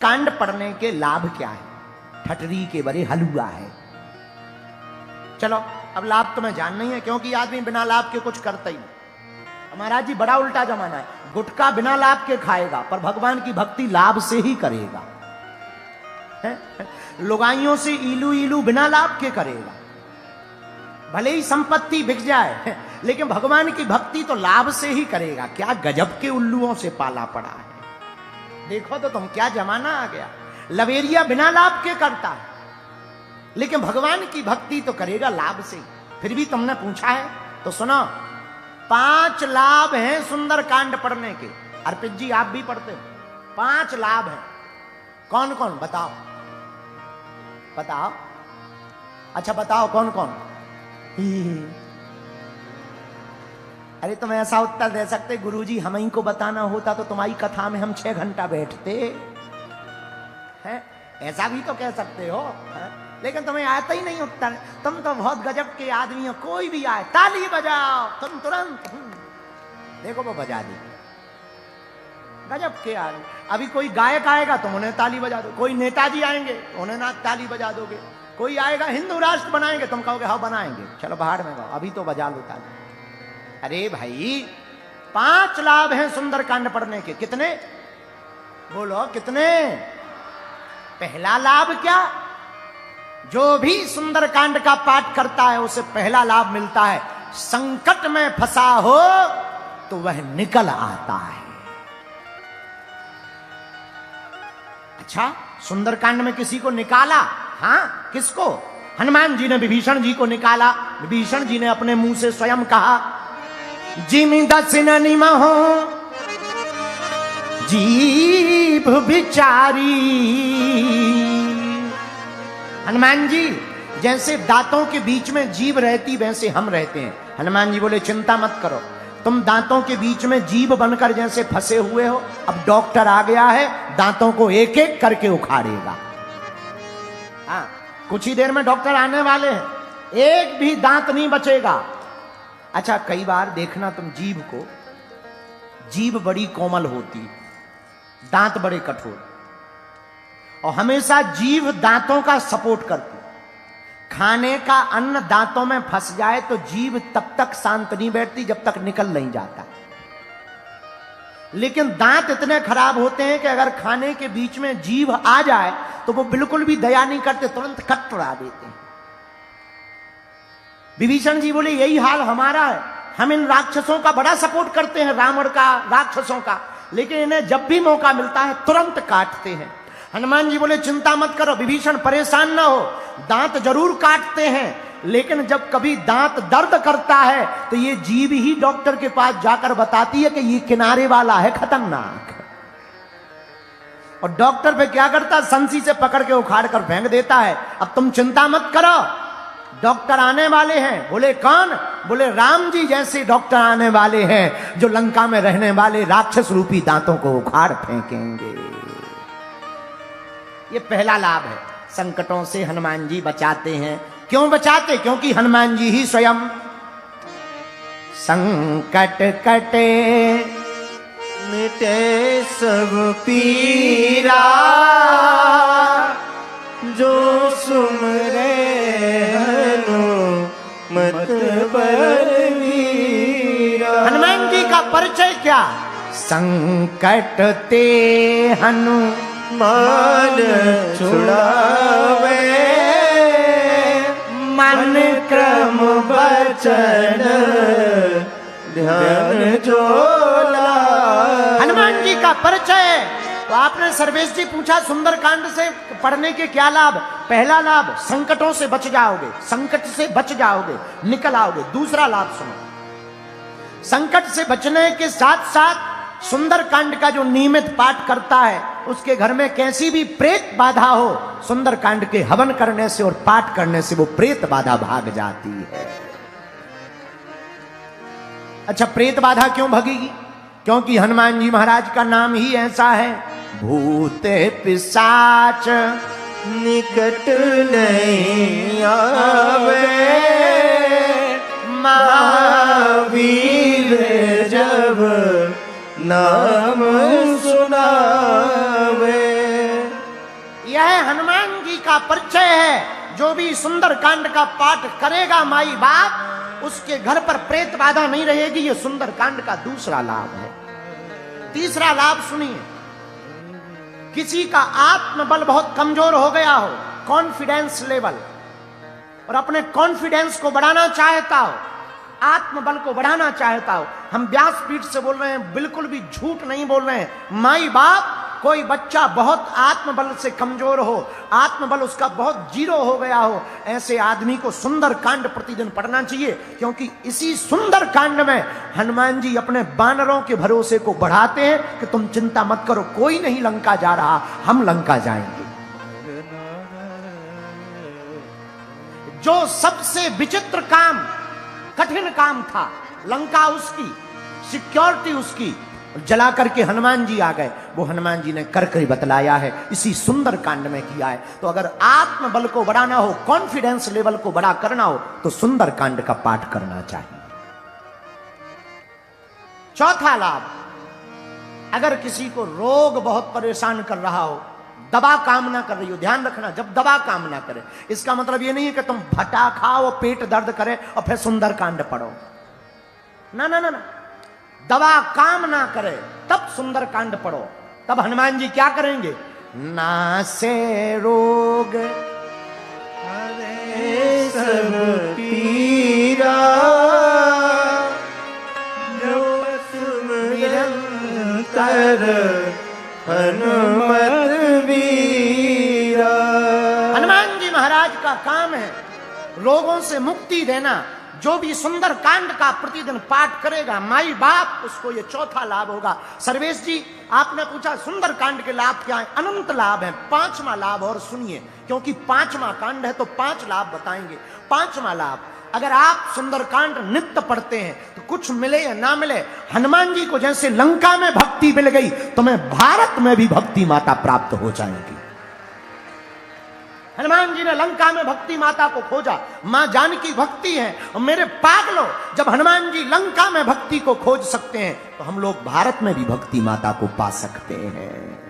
कांड पढ़ने के लाभ क्या है? ठटरी के बड़े हलुआ है। चलो अब लाभ तो मैं जान नहीं है, क्योंकि आदमी बिना लाभ के कुछ करता ही नहीं। महाराज जी बड़ा उल्टा जमाना है, गुटखा बिना लाभ के खाएगा पर भगवान की भक्ति लाभ से ही करेगा। लुगाइयों से इलू इलू बिना लाभ के करेगा, भले ही संपत्ति बिक जाए लेकिन भगवान की भक्ति तो लाभ से ही करेगा। क्या गजब के उल्लुओं से पाला पड़ा है। देखो तो तुम, क्या जमाना आ गया। लवेरिया बिना लाभ के करता है लेकिन भगवान की भक्ति तो करेगा लाभ से। फिर भी तुमने पूछा है तो सुनो, 5 लाभ हैं सुंदर कांड पढ़ने के। अर्पित जी आप भी पढ़ते हो, 5 लाभ हैं। कौन कौन बताओ बताओ। अच्छा बताओ कौन कौन। अरे तुम ऐसा उत्तर दे सकते, गुरुजी हम ही को बताना होता तो तुम्हारी कथा में हम 6 घंटा बैठते हैं, ऐसा भी तो कह सकते हो है? लेकिन तुम्हें आता ही नहीं उत्तर। तुम तो बहुत गजब के आदमी हो, कोई भी आए ताली बजाओ तुम तुरंत देखो वो बजा दी। गजब के आदमी। अभी कोई गायक आएगा तुम उन्हें ताली बजा दो, कोई नेताजी आएंगे उन्हें ना ताली बजा दोगे, कोई आएगा हिंदू राष्ट्र बनाएंगे तुम कहोगे हाँ बनाएंगे, चलो बाहर में गाओ, अभी तो बजा लो ताली। अरे भाई 5 लाभ हैं सुंदरकांड पढ़ने के। कितने बोलो कितने? पहला लाभ क्या? जो भी सुंदरकांड का पाठ करता है उसे पहला लाभ मिलता है, संकट में फंसा हो तो वह निकल आता है। अच्छा सुंदरकांड में किसी को निकाला? हाँ किसको? हनुमान जी ने विभीषण जी को निकाला। विभीषण जी ने अपने मुंह से स्वयं कहा, जिमि दसिन निमहो जीभ बिचारी। हनुमान जी जैसे दांतों के बीच में जीभ रहती वैसे हम रहते हैं। हनुमान जी बोले चिंता मत करो, तुम दांतों के बीच में जीभ बनकर जैसे फंसे हुए हो, अब डॉक्टर आ गया है दांतों को एक एक करके उखाड़ेगा। हाँ कुछ ही देर में डॉक्टर आने वाले हैं, एक भी दांत नहीं बचेगा। अच्छा कई बार देखना तुम जीभ को, जीभ बड़ी कोमल होती, दांत बड़े कठोर, और हमेशा जीभ दांतों का सपोर्ट करती। खाने का अन्न दांतों में फंस जाए तो जीभ तब तक शांत नहीं बैठती जब तक निकल नहीं जाता। लेकिन दांत इतने खराब होते हैं कि अगर खाने के बीच में जीभ आ जाए तो वो बिल्कुल भी दया नहीं करते, तुरंत कटरा देते हैं। विभीषण जी बोले यही हाल हमारा है, हम इन राक्षसों का बड़ा सपोर्ट करते हैं, रावण का, राक्षसों का, लेकिन इन्हें जब भी मौका मिलता है तुरंत काटते हैं। हनुमान जी बोले चिंता मत करो विभीषण, परेशान ना हो, दांत जरूर काटते हैं लेकिन जब कभी दांत दर्द करता है तो ये जीभ ही डॉक्टर के पास जाकर बताती है कि ये किनारे वाला है खतरनाक। और डॉक्टर पे क्या करता, संसी से पकड़ के उखाड़ कर फेंक देता है। अब तुम चिंता मत करो, डॉक्टर आने वाले हैं। बोले कौन? बोले राम जी जैसे डॉक्टर आने वाले हैं जो लंका में रहने वाले राक्षस रूपी दांतों को उखाड़ फेंकेंगे। ये पहला लाभ है, संकटों से हनुमान जी बचाते हैं। क्यों बचाते? क्योंकि हनुमान जी ही स्वयं संकट कटे मिटे सब पीरा, जो सुमरे हनुमत बलवीरा। हनुमान जी का परिचय क्या? संकट ते मान छुड़ावे, मन क्रम बचन ध्यान जो लावे। हनुमान जी का परिचय। तो आपने सर्वेश जी पूछा सुंदरकांड से पढ़ने के क्या लाभ? पहला लाभ संकटों से बच जाओगे, संकट से बच जाओगे, निकल आओगे। दूसरा लाभ सुनो, संकट से बचने के साथ साथ सुंदरकांड का जो नियमित पाठ करता है उसके घर में कैसी भी प्रेत बाधा हो, सुंदरकांड के हवन करने से और पाठ करने से वो प्रेत बाधा भाग जाती है। अच्छा प्रेत बाधा क्यों भगेगी? क्योंकि हनुमान जी महाराज का नाम ही ऐसा है, भूत पिशाच निकट नहीं आवे, महावीर जब नाम सुनावे। यह हनुमान जी का परिचय है। जो भी सुंदरकांड का पाठ करेगा माई बाप, उसके घर पर प्रेत बाधा नहीं रहेगी। ये सुंदरकांड का दूसरा लाभ है। तीसरा लाभ सुनिए, किसी का आत्मबल बहुत कमजोर हो गया हो, कॉन्फिडेंस लेवल, और अपने कॉन्फिडेंस को बढ़ाना चाहता हो, आत्मबल को बढ़ाना चाहता हो, हम व्यासपीठ से बोल रहे हैं, बिल्कुल भी झूठ नहीं बोल रहे हैं। माई बाप, कोई बच्चा बहुत आत्मबल से कमजोर हो, आत्मबल उसका बहुत जीरो हो गया हो, ऐसे आदमी को सुंदरकांड प्रतिदिन पढ़ना चाहिए, क्योंकि इसी सुंदरकांड में हनुमान जी अपने बानरों के भरोसे को बढ़ाते हैं कि तुम चिंता मत करो, कोई नहीं लंका जा रहा, हम लंका जाएंगे। जो सबसे विचित्र काम, कठिन काम था, लंका उसकी, सिक्योरिटी उसकी, जला करके हनुमान जी आ गए, वो हनुमान जी ने करके बतलाया है, इसी सुंदर कांड में किया है। तो अगर आत्मबल को बढ़ाना हो, कॉन्फिडेंस लेवल को बड़ा करना हो, तो सुंदर कांड का पाठ करना चाहिए। चौथा लाभ, अगर किसी को रोग बहुत परेशान कर रहा हो, दवा काम ना कर रही हो, ध्यान रखना, जब दवा काम ना करे, इसका मतलब ये नहीं है कि तुम भटा खाओ, पेट दर्द करे और फिर सुंदर कांड पढ़ो। ना ना ना ना, दवा काम ना करे तब सुंदर कांड पढ़ो। तब हनुमान जी क्या करेंगे? नासे रोग हरे सब पीरा, जपत निरंतर हनुमत वीरा। हनुमान जी महाराज का काम है रोगों से मुक्ति देना। जो भी सुंदर कांड का प्रतिदिन पाठ करेगा माई बाप, उसको ये चौथा लाभ होगा। सर्वेश जी, आपने पूछा सुंदर कांड के लाभ क्या है? अनंत लाभ है। पांचवा लाभ और सुनिए, क्योंकि पांचवा कांड है तो 5 लाभ बताएंगे। पांचवा लाभ, अगर आप सुंदरकांड नित्य पढ़ते हैं तो कुछ मिले या ना मिले, हनुमान जी को जैसे लंका में भक्ति मिल गई, तुम्हें भारत में भी भक्ति माता प्राप्त हो जाएगी। हनुमान जी ने लंका में भक्ति माता को खोजा, मां जानकी भक्ति है। और मेरे पागलों, जब हनुमान जी लंका में भक्ति को खोज सकते हैं तो हम लोग भारत में भी भक्ति माता को पा सकते हैं।